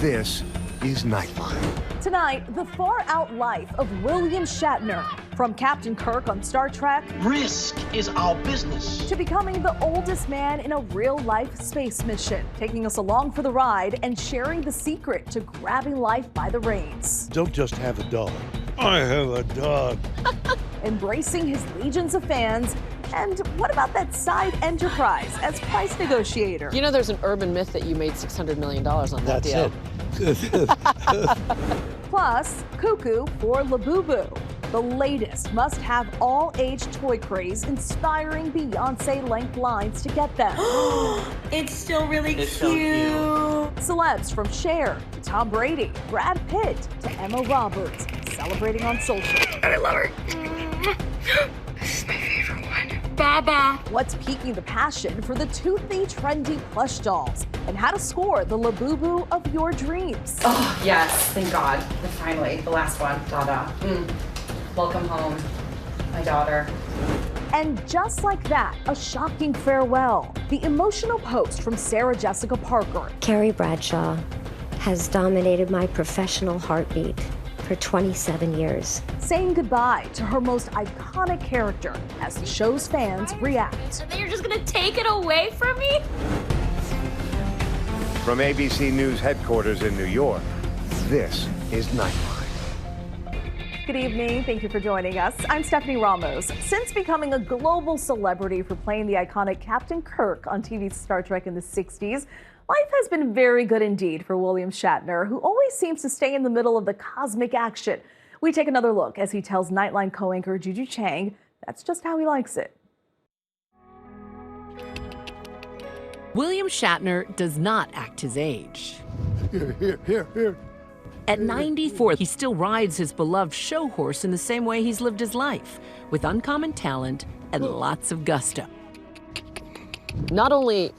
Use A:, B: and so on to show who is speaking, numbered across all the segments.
A: This is Nightline.
B: Tonight, the far-out life of William Shatner. From Captain Kirk on Star Trek,
C: risk is our business,
B: to becoming the oldest man in a real-life space mission, taking us along for the ride and sharing the secret to grabbing life by the reins.
D: Don't just have a dog. I have a dog.
B: Embracing his legions of fans. And what about that side enterprise as price negotiator?
E: You know, there's an urban myth that you made $600 million on that deal.
D: That's it.
B: Plus, cuckoo for Labubu, the latest must-have all-age toy craze inspiring Beyonce-length lines to get them.
F: It's still really cute.
C: So cute.
B: Celebs from Cher to Tom Brady, Brad Pitt to Emma Roberts, celebrating on social.
F: I love her. This is my favorite one. Baba.
B: What's piquing the passion for the toothy, trendy plush dolls, and how to score the Labubu of your dreams.
G: Oh, yes, thank God. Finally, the last one, Dada. Welcome home, my daughter.
B: And just like that, a shocking farewell. The emotional post from Sarah Jessica Parker.
H: Carrie Bradshaw has dominated my professional heartbeat for 27 years.
B: Saying goodbye to her most iconic character as the show's fans react.
F: And then you're just gonna take it away from me?
A: From ABC News headquarters in New York, this is Nightline.
B: Good evening. Thank you for joining us. I'm Stephanie Ramos. Since becoming a global celebrity for playing the iconic Captain Kirk on TV's Star Trek in the 60s, life has been very good indeed for William Shatner, who always seems to stay in the middle of the cosmic action. We take another look as he tells Nightline co-anchor Juju Chang that's just how he likes it.
I: William Shatner does not act his age.
D: Here.
I: At 94, he still rides his beloved show horse in the same way he's lived his life, with uncommon talent and lots of gusto.
E: Not only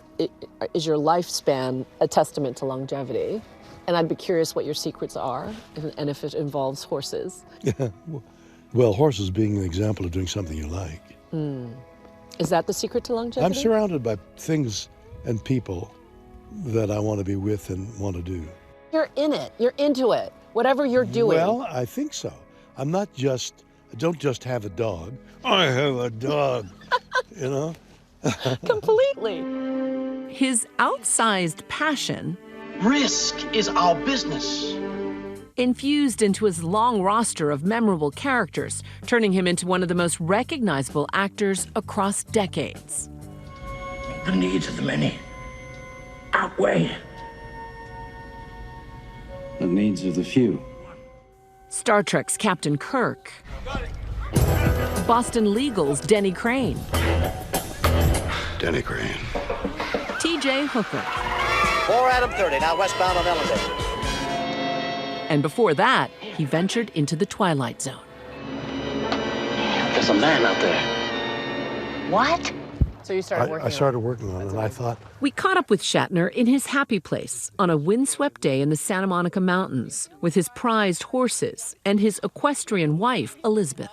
E: is your lifespan a testament to longevity, and I'd be curious what your secrets are, and if it involves horses.
D: Yeah. Well, horses being an example of doing something you like.
E: Is that the secret to longevity?
D: I'm surrounded by things and people that I want to be with and want to do.
E: You're in it. You're into it. Whatever you're doing.
D: Well, I think so. I don't just have a dog. I have a dog, you know?
E: Completely.
I: His outsized passion,
C: risk is our business,
I: infused into his long roster of memorable characters, turning him into one of the most recognizable actors across decades.
C: the needs of the many outweigh
J: the needs of the few.
I: Star Trek's Captain Kirk. Boston Legal's Denny Crane.
J: Denny Crane.
I: T.J. Hooker.
K: 4 Adam 30, now westbound on Ellendale.
I: And before that, he ventured into the Twilight Zone.
K: There's a man out there.
F: What?
E: So you started working
D: I started working on it, and I thought...
I: We caught up with Shatner in his happy place on a windswept day in the Santa Monica Mountains with his prized horses and his equestrian wife, Elizabeth.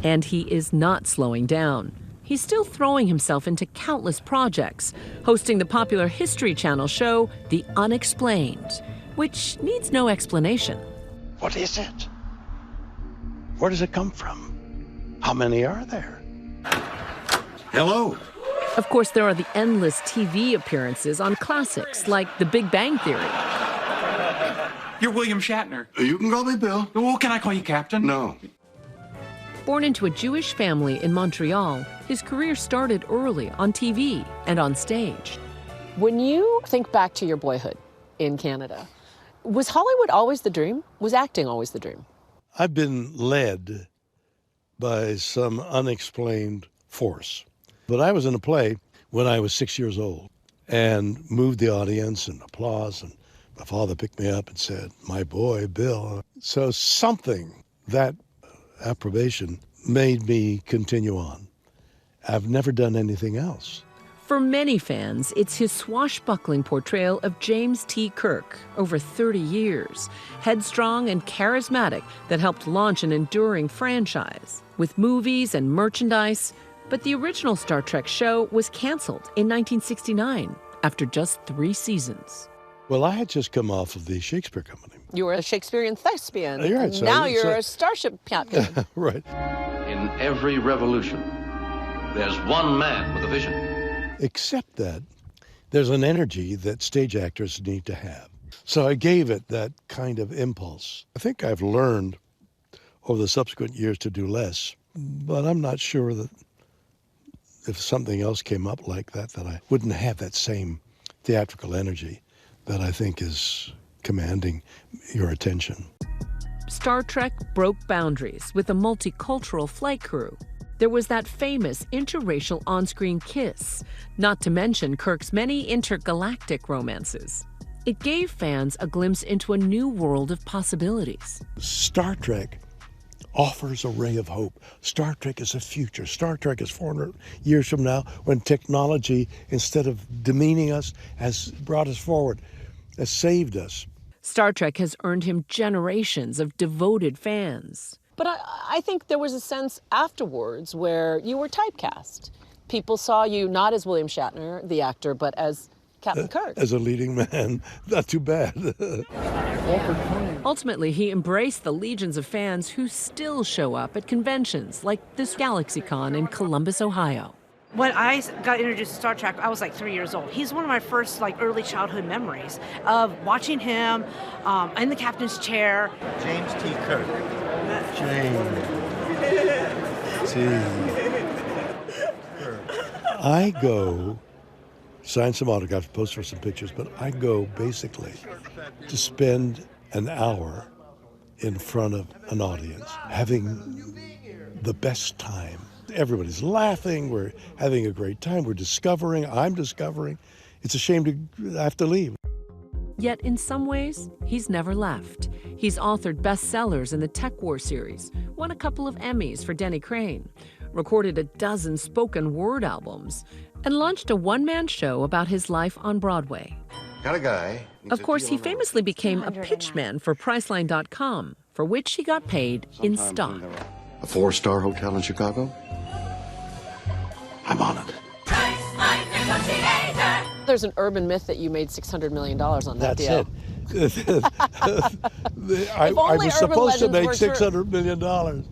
I: And he is not slowing down. He's still throwing himself into countless projects, hosting the popular History Channel show, The Unexplained, which needs no explanation.
D: What is it? Where does it come from? How many are there?
J: Hello.
I: Of course, there are the endless TV appearances on classics like The Big Bang Theory.
L: You're William Shatner.
J: You can call me Bill.
L: Well, can I call you Captain?
J: No.
I: Born into a Jewish family in Montreal, his career started early on TV and on stage.
E: When you think back to your boyhood in Canada, was Hollywood always the dream? Was acting always the dream?
D: I've been led by some unexplained force. But I was in a play when I was 6 years old and moved the audience and applause, and my father picked me up and said, "My boy, Bill." So something, that approbation, made me continue on. I've never done anything else.
I: For many fans, it's his swashbuckling portrayal of James T. Kirk over 30 years, headstrong and charismatic, that helped launch an enduring franchise with movies and merchandise. But the original Star Trek show was canceled in 1969 after just 3 seasons.
D: Well, I had just come off of the Shakespeare Company.
E: You were a Shakespearean thespian.
D: You're right,
E: Now you're a starship captain.
D: Right.
J: In every revolution, there's one man with a vision.
D: Except that there's an energy that stage actors need to have. So I gave it that kind of impulse. I think I've learned over the subsequent years to do less, but I'm not sure that if something else came up like that, that I wouldn't have that same theatrical energy that I think is commanding your attention.
I: Star Trek broke boundaries with a multicultural flight crew. There was that famous interracial on-screen kiss, not to mention Kirk's many intergalactic romances. It gave fans a glimpse into a new world of possibilities.
D: Star Trek offers a ray of hope. Star Trek is the future. Star Trek is 400 years from now when technology, instead of demeaning us, has brought us forward, has saved us.
I: Star Trek has earned him generations of devoted fans.
E: But I think there was a sense afterwards where you were typecast. People saw you not as William Shatner, the actor, but as Captain Kirk.
D: As a leading man, not too bad.
I: Ultimately, he embraced the legions of fans who still show up at conventions like this GalaxyCon in Columbus, Ohio.
M: When I got introduced to Star Trek, I was like 3 years old. He's one of my first early childhood memories of watching him in the captain's chair.
A: James T. Kirk.
D: James T. I go sign some autographs, post for some pictures, but I go basically to spend an hour in front of an audience, having the best time. Everybody's laughing, we're having a great time, I'm discovering. It's a shame to have to leave.
I: Yet in some ways, he's never left. He's authored bestsellers in the Tech War series, won a couple of Emmys for Denny Crane, recorded a dozen spoken word albums, and launched a one-man show about his life on Broadway.
J: Got a guy.
I: Of course, he famously became a pitchman for Priceline.com, for which he got paid in stock.
J: A 4-star hotel in Chicago? I'm on it.
E: There's an urban myth that you made $600 million on that deal.
D: That's it. I was supposed to make $600 million.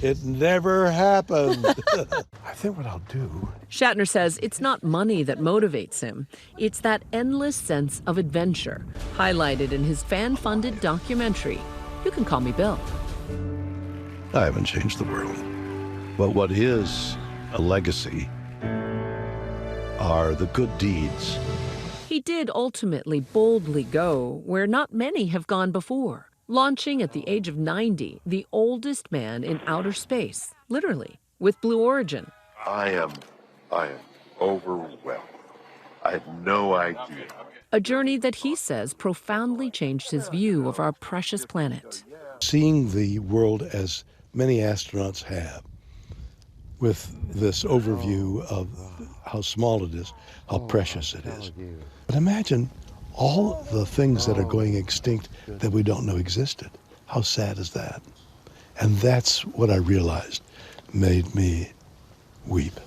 D: It never happened. I think what I'll do...
I: Shatner says it's not money that motivates him. It's that endless sense of adventure, highlighted in his fan-funded documentary, You Can Call Me Bill.
D: I haven't changed the world. But what is a legacy are the good deeds.
I: He did ultimately boldly go where not many have gone before, launching at the age of 90, the oldest man in outer space, literally, with Blue Origin.
J: I am overwhelmed. I had no idea.
I: A journey that he says profoundly changed his view of our precious planet.
D: Seeing the world as many astronauts have, with this overview of how small it is, how precious it is. But imagine all the things that are going extinct that we don't know existed. How sad is that? And that's what I realized made me weep.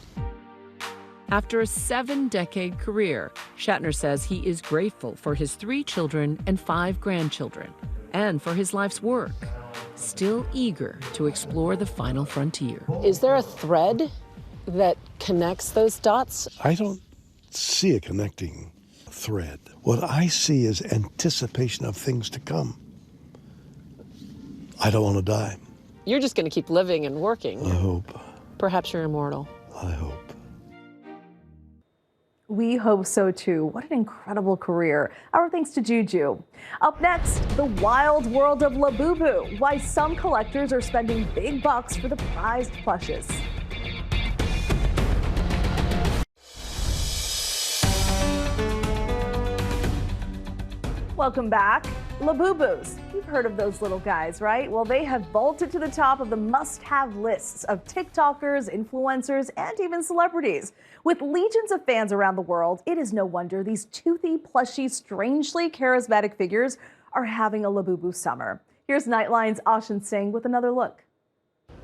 I: After a 7-decade career, Shatner says he is grateful for his 3 children and 5 grandchildren, and for his life's work, still eager to explore the final frontier.
E: Is there a thread that connects those dots?
D: I don't see a connecting thread. What I see is anticipation of things to come. I don't want to die.
E: You're just going to keep living and working.
D: I hope.
E: Perhaps you're immortal.
D: I hope.
B: We hope so too. What an incredible career. Our thanks to Juju. Up next, the wild world of Labubu. Why some collectors are spending big bucks for the prized plushes. Welcome back. Labubus. You've heard of those little guys, right? Well, they have vaulted to the top of the must-have lists of TikTokers, influencers, and even celebrities. With legions of fans around the world, it is no wonder these toothy, plushy, strangely charismatic figures are having a Labubu summer. Here's Nightline's Ashin Singh with another look.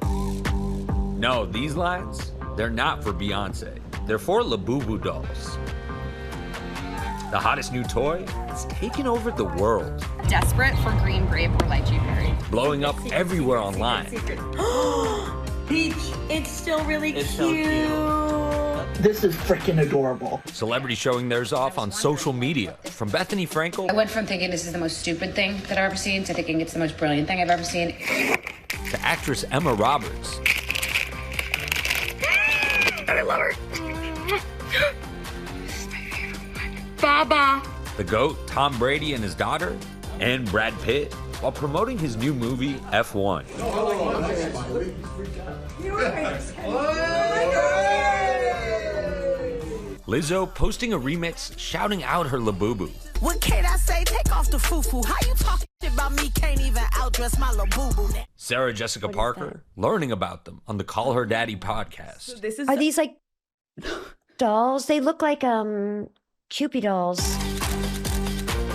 N: No, these lines, they're not for Beyonce. They're for Labubu dolls. The hottest new toy has taken over the world.
F: Desperate for green grape or lychee berry.
N: Blowing up everywhere online.
O: Peach, it's still really cute.
P: So cute. This is freaking adorable.
N: Celebrities showing theirs off on social media. From Bethany Frankel.
G: I went from thinking this is the most stupid thing that I've ever seen to thinking it's the most brilliant thing I've ever seen.
N: To actress Emma Roberts.
F: I love her. This is my favorite one. Baba.
N: The GOAT, Tom Brady and his daughter. And Brad Pitt, while promoting his new movie, F1. Lizzo posting a remix shouting out her Labubu.
Q: What can I say? Take off the foo-foo. How you talking about me? Can't even outdress my Labubu.
N: Sarah Jessica Parker learning about them on the Call Her Daddy podcast.
H: So are these like dolls? They look like Cupid dolls.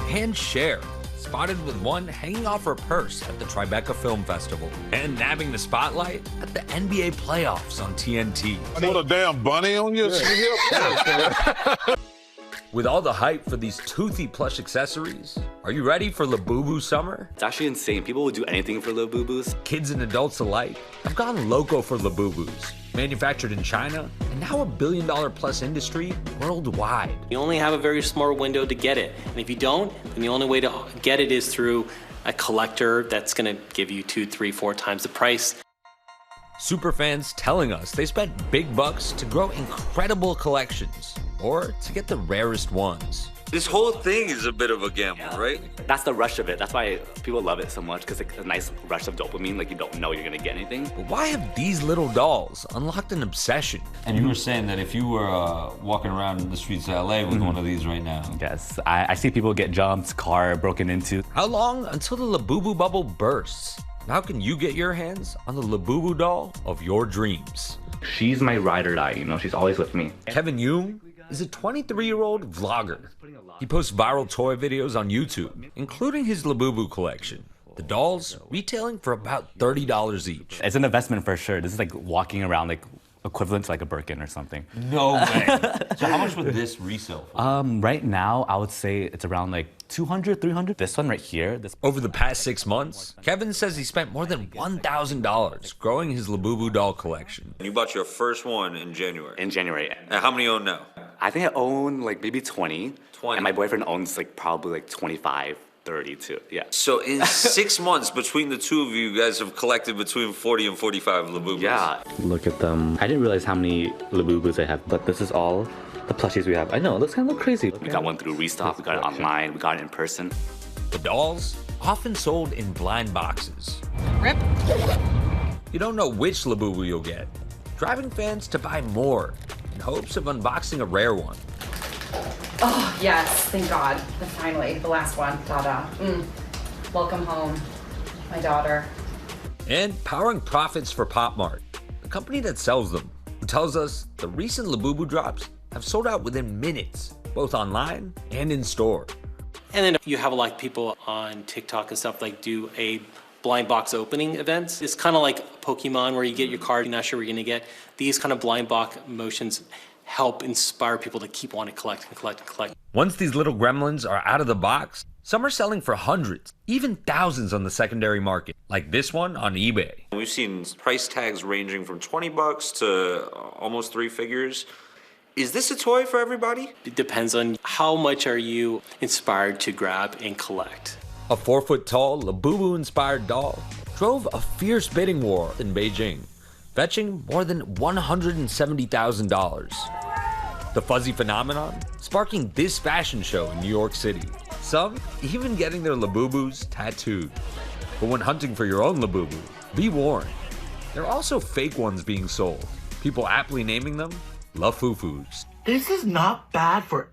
N: And Cher, spotted with one hanging off her purse at the Tribeca Film Festival and nabbing the spotlight at the NBA playoffs on TNT.
R: I got a damn bunny on your hip.
N: With all the hype for these toothy plush accessories, are you ready for Labubu summer?
S: It's actually insane. People will do anything for Labubus.
N: Kids and adults alike have gone loco for Labubus. Manufactured in China, and now $1 billion plus industry worldwide.
S: You only have a very small window to get it. And if you don't, then the only way to get it is through a collector that's gonna give you 2, 3, 4 times the price.
N: Superfans telling us they spent big bucks to grow incredible collections, or to get the rarest ones.
T: This whole thing is a bit of a gamble, right?
S: That's the rush of it. That's why people love it so much, because it's a nice rush of dopamine, like you don't know you're gonna get anything.
N: But why have these little dolls unlocked an obsession?
U: And you were saying that if you were walking around the streets of LA with one of these right now.
S: Yes, I see people get jumped, car broken into.
N: How long until the Labubu bubble bursts? And how can you get your hands on the Labubu doll of your dreams?
S: She's my ride or die, you know, she's always with me.
N: Kevin Yoon is a 23-year-old vlogger. He posts viral toy videos on YouTube, including his Labubu collection. The dolls retailing for about $30 each.
S: It's an investment for sure. This is like walking around like equivalent to like a Birkin or something.
U: No way. So how much would this resell for?
S: Right now, I would say it's around like 200, 300. This one right here.
N: Over the past 6 months, Kevin says he spent more than $1,000 growing his Labubu doll collection.
T: You bought your first one in January.
S: In January.
T: And how many you own now?
S: I think I own like maybe 20. And my boyfriend owns like probably like 25. 32, yeah.
T: So in 6 months, between the two of you guys have collected between 40 and 45 Labubus.
S: Yeah. Look at them. I didn't realize how many Labubus I have, but this is all the plushies we have. I know, this kind of look crazy. We got one through Restock, we got it online, we got it in person.
N: The dolls, often sold in blind boxes.
F: Rip.
N: You don't know which Labubu you'll get, driving fans to buy more in hopes of unboxing a rare one.
G: Oh, yes, thank God. Finally, the last one. Dada. Welcome home, my daughter.
N: And powering profits for Pop Mart, the company that sells them, who tells us the recent Labubu drops have sold out within minutes, both online and in store.
S: And then you have a lot of people on TikTok and stuff like do a blind box opening events. It's kind of like Pokemon where you get your card, you're not sure what you're gonna get. These kind of blind box motions help inspire people to keep wanting to collect and collect and collect.
N: Once these little gremlins are out of the box, some are selling for hundreds, even thousands on the secondary market, like this one on eBay.
T: We've seen price tags ranging from 20 bucks to almost 3 figures. Is this a toy for everybody?
S: It depends on how much are you inspired to grab and collect.
N: A 4-foot-tall Labubu-inspired doll drove a fierce bidding war in Beijing, fetching more than $170,000. The fuzzy phenomenon sparking this fashion show in New York City. Some even getting their Labubus tattooed. But when hunting for your own Labubu, be warned, there are also fake ones being sold. People aptly naming them LaFufus.
P: This is not bad for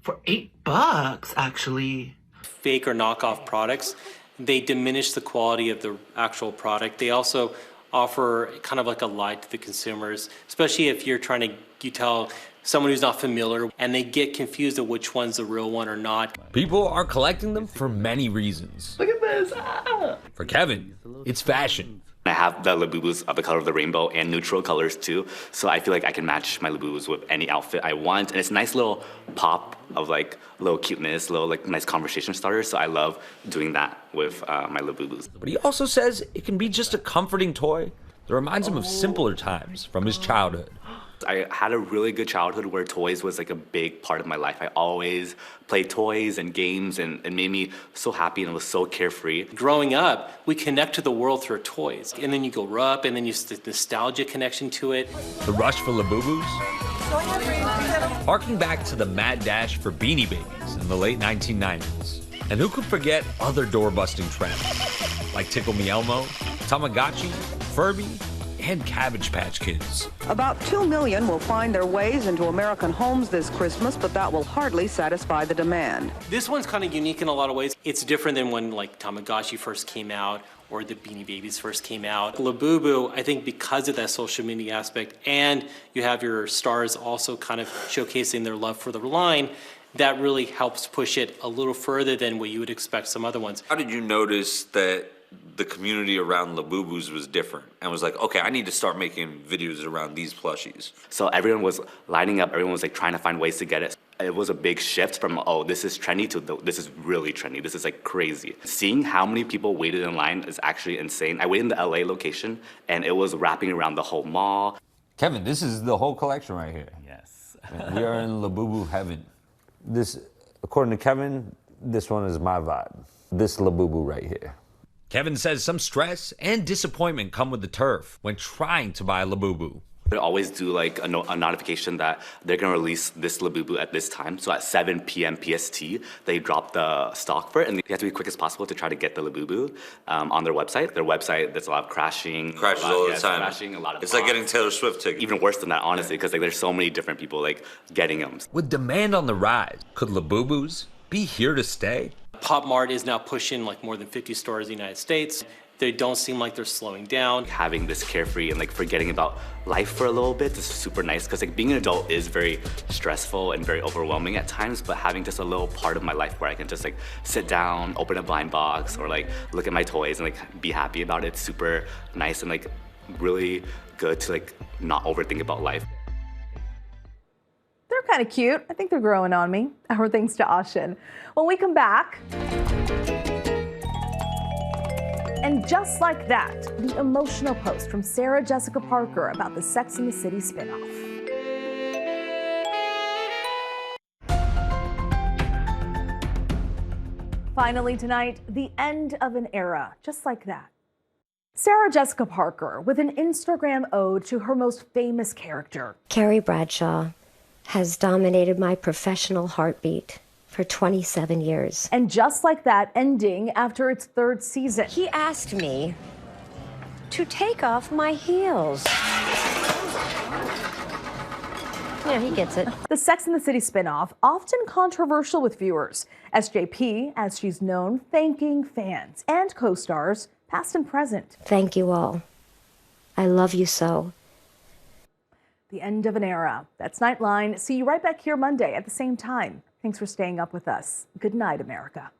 P: $8, actually.
S: Fake or knockoff products, they diminish the quality of the actual product. They also offer kind of like a lie to the consumers, especially if you're trying to, you tell someone who's not familiar and they get confused of which one's the real one or not.
N: People are collecting them for many reasons.
P: Look at this.
N: For Kevin, it's fashion.
S: I
C: I have the Labubus of the color of the rainbow and neutral colors too. So I feel like I can match my Labubus with any outfit I want. And it's a nice little pop of like little cuteness, little like nice conversation starter. So I love doing that with my Labubus.
N: But he also says it can be just a comforting toy that reminds him of simpler times from his childhood.
C: I had a really good childhood where toys was like a big part of my life. I always played toys and games, and it made me so happy and it was so carefree.
S: Growing up, we connect to the world through toys. And then you grow up, and then you the nostalgia connection to it.
N: The rush for Labubus? Harking back to the mad dash for Beanie Babies in the late 1990s. And who could forget other door-busting trends, like Tickle Me Elmo, Tamagotchi, Furby, and Cabbage Patch Kids.
V: About 2 million will find their ways into American homes this Christmas, but that will hardly satisfy the demand.
S: This one's kind of unique in a lot of ways. It's different than when like Tamagotchi first came out or the Beanie Babies first came out. Labubu, I think because of that social media aspect, and you have your stars also kind of showcasing their love for the line, that really helps push it a little further than what you would expect some other ones.
T: How did you notice that the community around Labubus was different and was like, okay, I need to start making videos around these plushies?
C: So everyone was lining up, everyone was like trying to find ways to get it. It was a big shift from, oh, this is trendy to this is really trendy. This is like crazy. Seeing how many people waited in line is actually insane. I waited in the LA location and it was wrapping around the whole mall.
U: Kevin, this is the whole collection right here.
W: Yes.
U: We are in Labubu heaven. This, according to Kevin, this one is my vibe. This Labubu right here.
N: Kevin says some stress and disappointment come with the turf when trying to buy a Labubu.
C: They always do like a notification that they're gonna release this Labubu at this time. So at 7 p.m. PST, they drop the stock for it, and you have to be quick as possible to try to get the Labubu on their website. Their website, there's a lot of crashing.
T: Crashes all the time.
C: Crashing, a lot of
T: it's like getting Taylor Swift tickets.
C: Even worse than that, honestly, because like there's so many different people like getting them.
N: With demand on the rise, could Labubus be here to stay?
S: Pop Mart is now pushing like more than 50 stores in the United States. They don't seem like they're slowing down.
C: Having this carefree and like forgetting about life for a little bit is super nice, because like being an adult is very stressful and very overwhelming at times, but having just a little part of my life where I can just like sit down, open a blind box, or like look at my toys and like be happy about it, it's super nice and like really good to like not overthink about life.
B: They're kind of cute. I think they're growing on me. Our thanks to Ashin. When we come back, and just like that, the emotional post from Sarah Jessica Parker about the Sex and the City spinoff. Finally tonight, the end of an era, just like that. Sarah Jessica Parker with an Instagram ode to her most famous character.
H: Carrie Bradshaw has dominated my professional heartbeat for 27 years.
B: And just like that, ending after its third season.
H: He asked me to take off my heels. Yeah, he gets it.
B: The Sex and the City spinoff, often controversial with viewers. SJP, as she's known, thanking fans and co-stars, past and present.
H: Thank you all. I love you so.
B: The end of an era. That's Nightline. See you right back here Monday at the same time. Thanks for staying up with us. Good night, America.